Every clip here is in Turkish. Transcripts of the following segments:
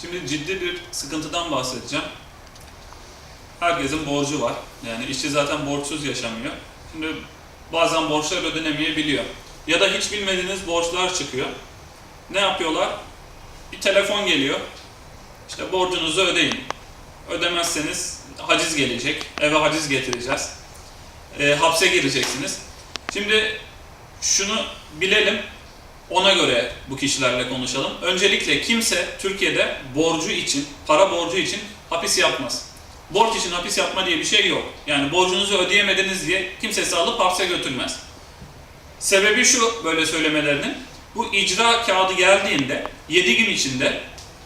Şimdi ciddi bir sıkıntıdan bahsedeceğim. Herkesin borcu var. Yani işçi zaten borçsuz yaşamıyor. Şimdi bazen borçlar ödenemeyebiliyor. Ya da hiç bilmediğiniz borçlar çıkıyor. Ne yapıyorlar? Bir telefon geliyor. İşte borcunuzu ödeyin. Ödemezseniz haciz gelecek. Eve haciz getireceğiz. Hapse gireceksiniz. Şimdi şunu bilelim. Ona göre bu kişilerle konuşalım. Öncelikle kimse Türkiye'de borcu için, para borcu için hapis yapmaz. Borç için hapis yapma diye bir şey yok. Yani borcunuzu ödeyemediniz diye kimse sizi alıp hapse götürmez. Sebebi şu böyle söylemelerinin. Bu icra kağıdı geldiğinde 7 gün içinde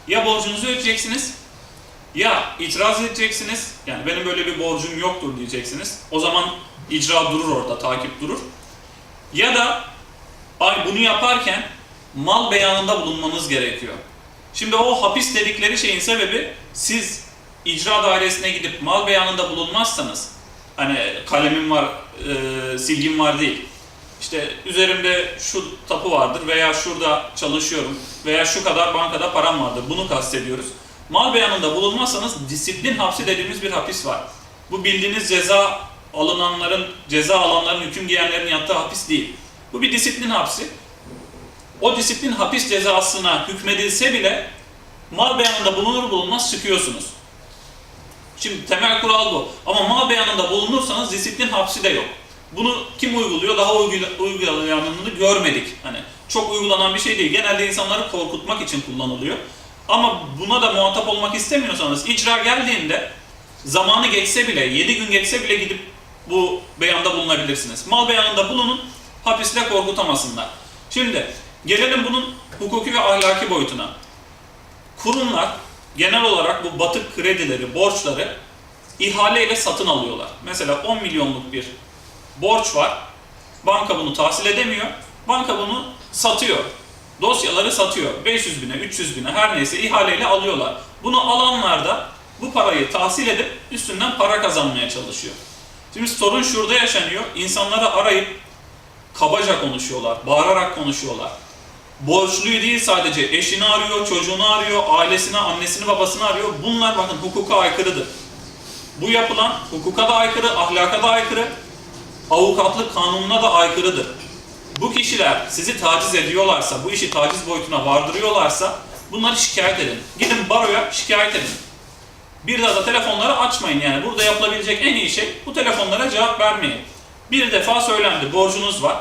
ya borcunuzu ödeyeceksiniz ya itiraz edeceksiniz. Yani benim böyle bir borcum yoktur diyeceksiniz. O zaman icra durur orada, takip durur. Ya da bunu yaparken mal beyanında bulunmanız gerekiyor. Şimdi o hapis dedikleri şeyin sebebi siz icra dairesine gidip mal beyanında bulunmazsanız, hani kalemim var, silgim var değil. İşte üzerimde şu tapu vardır veya şurada çalışıyorum veya şu kadar bankada param vardır. Bunu kastediyoruz. Mal beyanında bulunmazsanız disiplin hapsi dediğimiz bir hapis var. Bu bildiğiniz ceza alanların, hüküm giyenlerin yattığı hapis değil. Bu bir disiplin hapsi. O disiplin hapis cezasına hükmedilse bile mal beyanında bulunur bulunmaz çıkıyorsunuz. Şimdi temel kural bu. Ama mal beyanında bulunursanız disiplin hapsi de yok. Bunu kim uyguluyor? Daha uygulayanını görmedik. Hani çok uygulanan bir şey değil. Genelde insanları korkutmak için kullanılıyor. Ama buna da muhatap olmak istemiyorsanız icra geldiğinde zamanı geçse bile, 7 gün geçse bile gidip bu beyanda bulunabilirsiniz. Mal beyanında bulunun, hapisle korkutamasınlar. Şimdi gelelim bunun hukuki ve ahlaki boyutuna. Kurumlar genel olarak bu batık kredileri, borçları ihaleyle satın alıyorlar. Mesela 10 milyonluk bir borç var. Banka bunu tahsil edemiyor. Banka bunu satıyor. Dosyaları satıyor. 500 bine, 300 bine her neyse ihaleyle alıyorlar. Bunu alanlar da bu parayı tahsil edip üstünden para kazanmaya çalışıyor. Şimdi sorun şurada yaşanıyor. İnsanları arayıp kabaca konuşuyorlar, bağırarak konuşuyorlar. Borçluyu değil sadece eşini arıyor, çocuğunu arıyor, ailesini, annesini, babasını arıyor. Bunlar bakın hukuka aykırıdır. Bu yapılan hukuka da aykırı, ahlaka da aykırı, avukatlık kanununa da aykırıdır. Bu kişiler sizi taciz ediyorlarsa, bu işi taciz boyutuna vardırıyorlarsa bunları şikayet edin. Gidin baroya şikayet edin. Bir daha da telefonları açmayın yani. Burada yapılabilecek en iyi şey bu telefonlara cevap vermeyin. Bir defa söylendi, borcunuz var.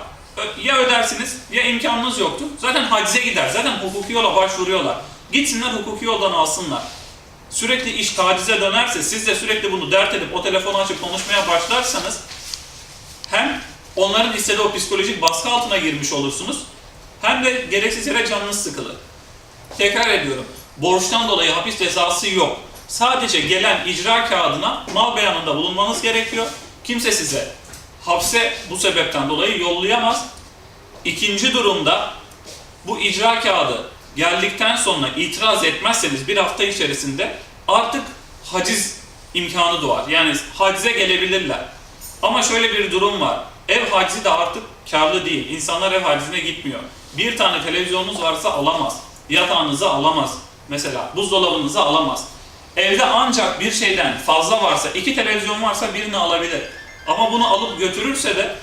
Ya ödersiniz ya imkanınız yoktu. Zaten hacize gider. Zaten hukuki yola başvuruyorlar. Gitsinler hukuki yoldan alsınlar. Sürekli iş tacize dönerse, siz de sürekli bunu dert edip o telefonu açıp konuşmaya başlarsanız hem onların istediği o psikolojik baskı altına girmiş olursunuz hem de gereksiz yere canınız sıkılır. Tekrar ediyorum. Borçtan dolayı hapis cezası yok. Sadece gelen icra kağıdına mal beyanında bulunmanız gerekiyor. Kimse size hapse bu sebepten dolayı yollayamaz. İkinci durumda bu icra kağıdı geldikten sonra itiraz etmezseniz bir hafta içerisinde artık haciz imkanı doğar. Yani hacize gelebilirler. Ama şöyle bir durum var. Ev hacizi de artık karlı değil. İnsanlar ev hacizine gitmiyor. Bir tane televizyonunuz varsa alamaz. Yatağınızı alamaz. Mesela buzdolabınızı alamaz. Evde ancak bir şeyden fazla varsa, 2 televizyon varsa birini alabilir. Ama bunu alıp götürürse de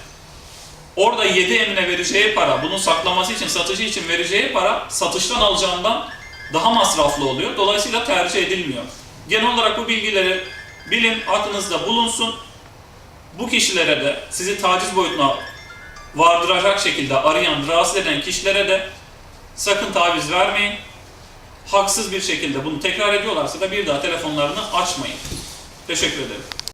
orada 7 emine vereceği para, bunu saklaması için, satıcı için vereceği para satıştan alacağından daha masraflı oluyor. Dolayısıyla tercih edilmiyor. Genel olarak bu bilgileri bilin, aklınızda bulunsun. Bu kişilere de sizi taciz boyutuna vardıracak şekilde arayan, rahatsız eden kişilere de sakın taviz vermeyin. Haksız bir şekilde bunu tekrar ediyorlarsa da bir daha telefonlarını açmayın. Teşekkür ederim.